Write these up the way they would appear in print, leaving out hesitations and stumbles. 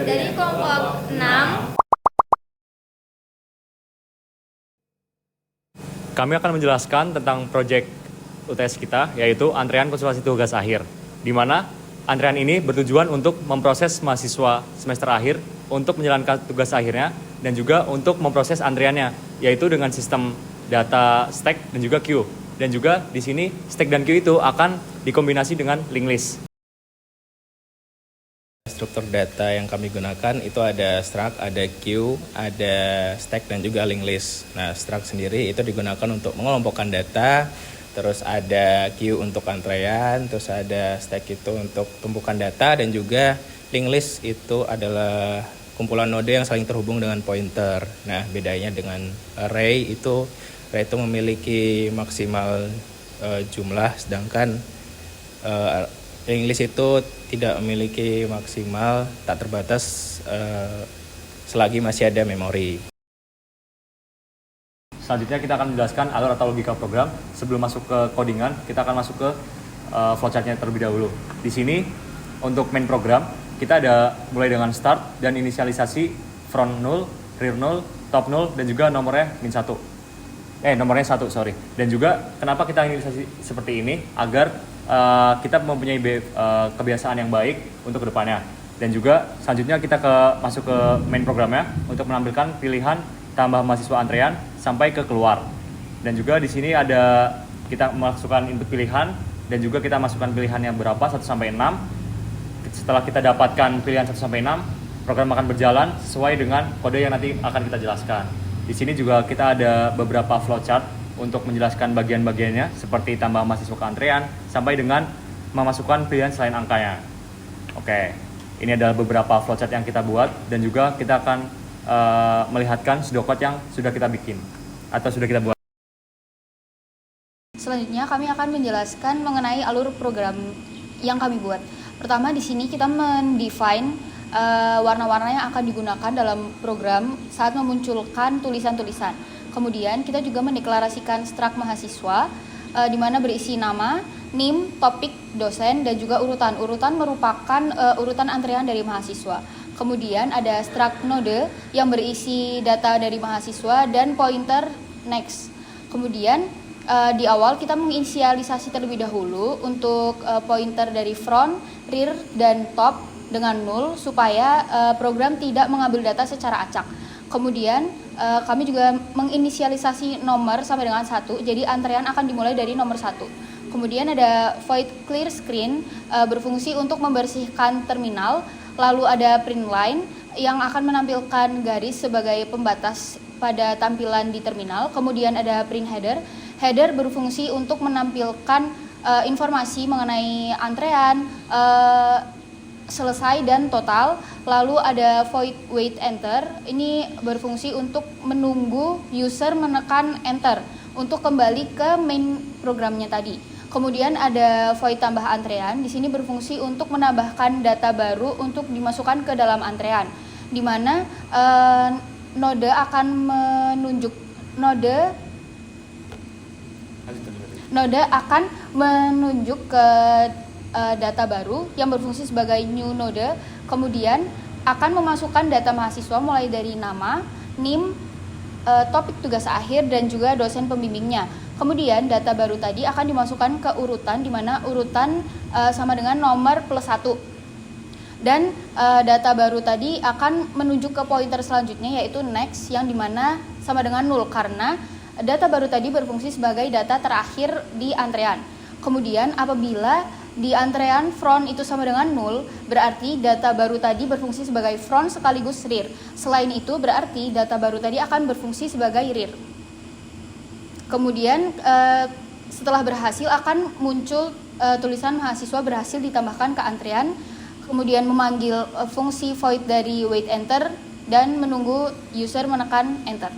dari kelompok 6. Kami akan menjelaskan tentang proyek UTS kita, yaitu antrean konsultasi tugas akhir, di mana antrean ini bertujuan untuk memproses mahasiswa semester akhir untuk menjalankan tugas akhirnya dan juga untuk memproses antreannya, yaitu dengan sistem data stack dan juga queue. Dan juga di sini stack dan queue itu akan dikombinasi dengan linked list. Struktur data yang kami gunakan itu ada struct, ada queue, ada stack, dan juga linked list. Nah, struct sendiri itu digunakan untuk mengelompokkan data, terus ada queue untuk antrean, terus ada stack itu untuk tumpukan data, dan juga linked list itu adalah kumpulan node yang saling terhubung dengan pointer. Nah, bedanya dengan array itu memiliki maksimal jumlah, sedangkan linked list itu tidak memiliki maksimal, tak terbatas selagi masih ada memori. Selanjutnya kita akan menjelaskan alur atau logika program. Sebelum masuk ke codingan, kita akan masuk ke flowchartnya terlebih dahulu. Di sini untuk main program, kita ada mulai dengan start dan inisialisasi front 0, rear 0, top 0, dan juga nomornya nomornya 1, sorry. Dan juga kenapa kita inisialisasi seperti ini? Agar kita mempunyai kebiasaan yang baik untuk kedepannya. Dan juga selanjutnya kita masuk ke main programnya untuk menampilkan pilihan tambah mahasiswa antrean sampai ke keluar. Dan juga di sini ada kita masukkan input pilihan dan juga kita masukkan pilihannya berapa 1 sampai 6. Setelah kita dapatkan pilihan 1 sampai 6, program akan berjalan sesuai dengan kode yang nanti akan kita jelaskan. Di sini juga kita ada beberapa flowchart untuk menjelaskan bagian-bagiannya seperti tambah mahasiswa ke antrean sampai dengan memasukkan pilihan selain angkanya. Oke, ini adalah beberapa flowchart yang kita buat dan juga kita akan melihatkan pseudocode yang sudah kita bikin atau sudah kita buat. Selanjutnya kami akan menjelaskan mengenai alur program yang kami buat. Pertama di sini kita mendefine warna-warna yang akan digunakan dalam program saat memunculkan tulisan-tulisan. Kemudian kita juga mendeklarasikan struct mahasiswa di mana berisi nama, NIM, topik, dosen, dan juga urutan. Urutan merupakan urutan antrean dari mahasiswa. Kemudian ada struct node yang berisi data dari mahasiswa dan pointer next. Kemudian di awal kita menginisialisasi terlebih dahulu untuk pointer dari front, rear, dan top dengan 0 supaya program tidak mengambil data secara acak. Kemudian kami juga menginisialisasi nomor sampai dengan 1, jadi antrean akan dimulai dari nomor 1. Kemudian ada void clear screen berfungsi untuk membersihkan terminal. Lalu ada print line yang akan menampilkan garis sebagai pembatas pada tampilan di terminal. Kemudian ada print header. Header berfungsi untuk menampilkan informasi mengenai antrean, selesai dan total. Lalu ada void wait enter. Ini berfungsi untuk menunggu user menekan enter untuk kembali ke main programnya tadi. Kemudian ada void tambah antrean. Di sini berfungsi untuk menambahkan data baru untuk dimasukkan ke dalam antrean, di mana node akan menunjuk ke data baru yang berfungsi sebagai new node. Kemudian akan memasukkan data mahasiswa mulai dari nama, NIM, topik tugas akhir, dan juga dosen pembimbingnya. Kemudian data baru tadi akan dimasukkan ke urutan, di mana urutan sama dengan nomor plus 1. Dan data baru tadi akan menunjuk ke pointer selanjutnya, yaitu next, yang dimana sama dengan 0 karena data baru tadi berfungsi sebagai data terakhir di antrean. Kemudian apabila di antrean front itu sama dengan 0, berarti data baru tadi berfungsi sebagai front sekaligus rear. Selain itu berarti data baru tadi akan berfungsi sebagai rear. Kemudian setelah berhasil akan muncul tulisan mahasiswa berhasil ditambahkan ke antrean. Kemudian memanggil fungsi void dari wait enter dan menunggu user menekan enter.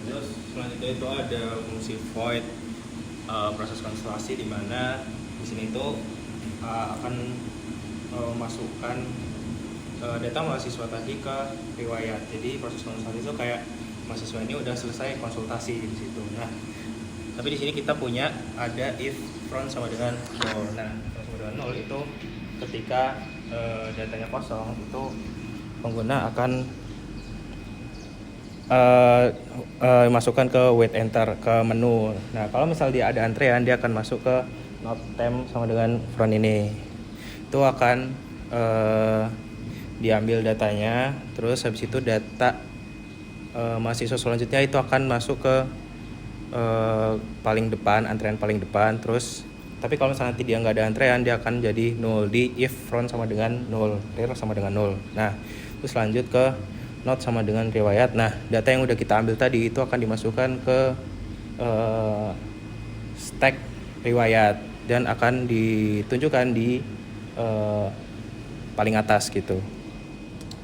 Terus selanjutnya itu ada fungsi void proses konsultasi, di mana di sini itu akan memasukkan data mahasiswa tadi ke riwayat. Jadi proses konsultasi itu kayak mahasiswa ini udah selesai konsultasi di situ. Nah, tapi di sini kita punya ada if front sama dengan 0. Nah, front sama dengan 0 itu ketika datanya kosong, itu pengguna akan eh masukkan ke wait enter ke menu. Nah, kalau misal dia ada antrean, dia akan masuk ke not temp sama dengan front ini. Itu akan eh, diambil datanya, terus habis itu data mahasiswa selanjutnya itu akan masuk ke paling depan, antrean paling depan. Terus tapi kalau misalnya nanti dia nggak ada antrean, dia akan jadi 0 di if front sama dengan 0, rear sama dengan 0. Nah, terus lanjut ke not sama dengan riwayat. Nah, data yang udah kita ambil tadi itu akan dimasukkan ke stack riwayat dan akan ditunjukkan di eh, paling atas gitu.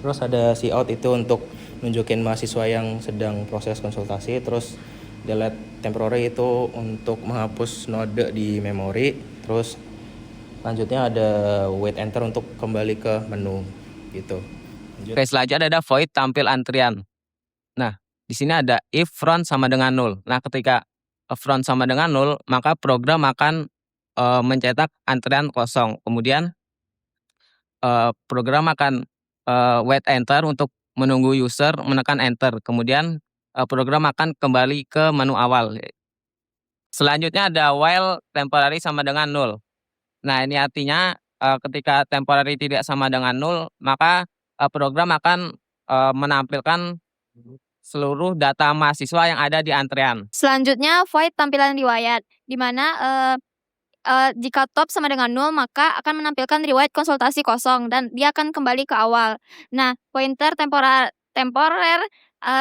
Terus ada see out itu untuk nunjukin mahasiswa yang sedang proses konsultasi. Terus delete temporary itu untuk menghapus node di memori. Terus lanjutnya ada wait enter untuk kembali ke menu gitu. Lanjut. Oke, selanjutnya ada void tampil antrian. Nah, di sini ada if front sama dengan 0. Nah, ketika front sama dengan 0, maka program akan mencetak antrian kosong. Kemudian program akan wait enter untuk menunggu user menekan enter. Kemudian program akan kembali ke menu awal. Selanjutnya ada while temporary sama dengan 0. Nah, ini artinya ketika temporary tidak sama dengan 0, maka program akan menampilkan seluruh data mahasiswa yang ada di antrean. Selanjutnya void tampilan riwayat, di mana jika top sama dengan 0 maka akan menampilkan riwayat konsultasi kosong dan dia akan kembali ke awal. Nah, pointer temporer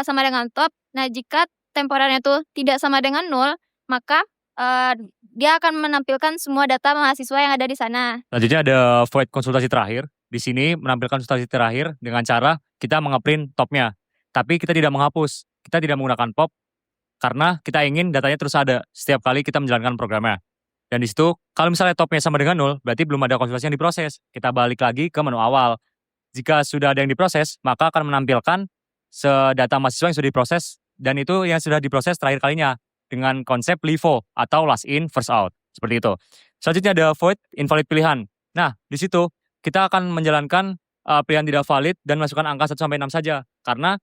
sama dengan top. Nah, jika temporernya itu tidak sama dengan 0 maka dia akan menampilkan semua data mahasiswa yang ada di sana. Selanjutnya ada void konsultasi terakhir. Di sini menampilkan konsultasi terakhir dengan cara kita mengeprint topnya. Tapi kita tidak menghapus, kita tidak menggunakan pop karena kita ingin datanya terus ada setiap kali kita menjalankan programnya. Dan di situ kalau misalnya topnya sama dengan 0, berarti belum ada konsultasi yang diproses. Kita balik lagi ke menu awal. Jika sudah ada yang diproses, maka akan menampilkan data mahasiswa yang sudah diproses dan itu yang sudah diproses terakhir kalinya dengan konsep LIFO atau last in first out. Seperti itu. Selanjutnya ada void invalid pilihan. Nah, di situ kita akan menjalankan pilihan tidak valid dan masukkan angka 1 sampai 6 saja. Karena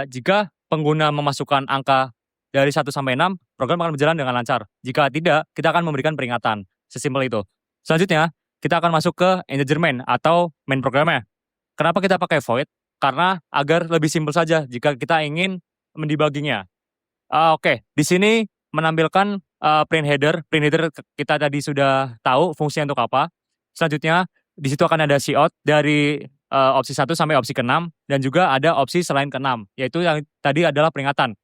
jika pengguna memasukkan angka dari 1 sampai 6, program akan berjalan dengan lancar. Jika tidak, kita akan memberikan peringatan. Sesimpel itu. Selanjutnya, kita akan masuk ke integer main atau main programnya. Kenapa kita pakai void? Karena agar lebih simpel saja jika kita ingin mendebuggingnya. Oke, di sini menampilkan print header. Print header kita tadi sudah tahu fungsinya untuk apa. Selanjutnya, di situ akan ada cout dari opsi 1 sampai opsi ke-6 dan juga ada opsi selain ke-6, yaitu yang tadi adalah peringatan.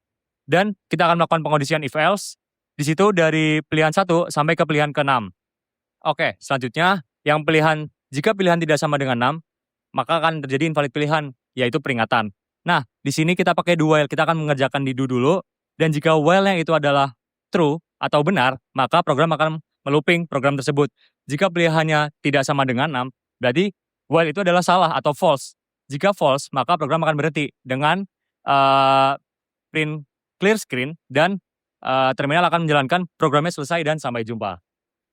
Dan kita akan melakukan pengondisian if else di situ dari pilihan 1 sampai ke pilihan ke-6. Oke, selanjutnya yang jika pilihan tidak sama dengan 6, maka akan terjadi invalid pilihan, yaitu peringatan. Nah, di sini kita pakai do while, kita akan mengerjakan di do dulu, dan jika while yang itu adalah true atau benar, maka program akan melooping program tersebut. Jika pilihannya tidak sama dengan 6, berarti while itu adalah salah atau false. Jika false, maka program akan berhenti dengan print clear screen dan terminal akan menjalankan programnya selesai dan sampai jumpa.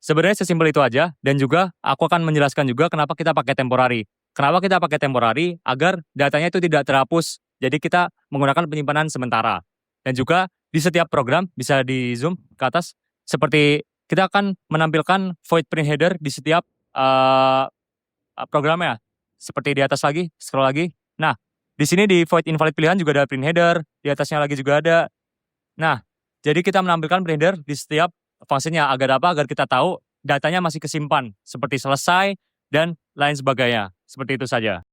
Sebenarnya sesimpel itu aja, dan juga aku akan menjelaskan juga kenapa kita pakai temporary. Kenapa kita pakai temporary? Agar datanya itu tidak terhapus. Jadi kita menggunakan penyimpanan sementara. Dan juga di setiap program, bisa di zoom ke atas, seperti kita akan menampilkan void print header di setiap programnya. Seperti di atas lagi, scroll lagi. Nah, di sini di void invalid pilihan juga ada print header, di atasnya lagi juga ada. Nah, jadi kita menampilkan print header di setiap fungsinya. Agar apa? Agar kita tahu datanya masih kesimpan, seperti selesai dan lain sebagainya. Seperti itu saja.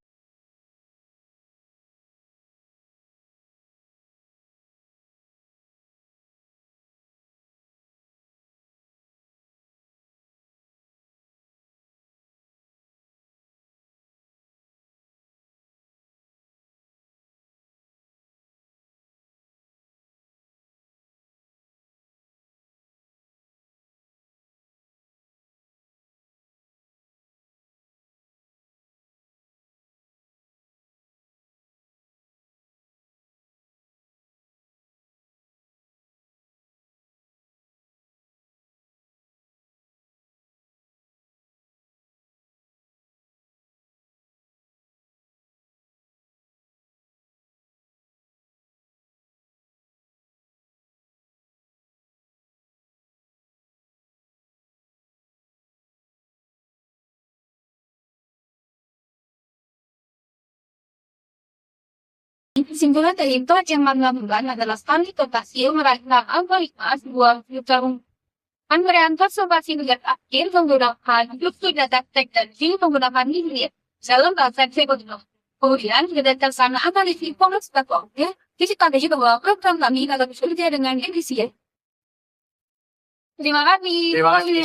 Kesimpulan dari itu yang kami lakukan adalah kami berhasil merancang algoritma sebuah future kan merancang somasi dengan akhir menggunakan struktur data teks dan view menggunakan linear dalam bahasa Executive. Kemudian berdasarkan sana analisis informasi platformnya, disepakati bahwa program kami akan bekerja dengan efisien. Terima kasih. Terima kasih.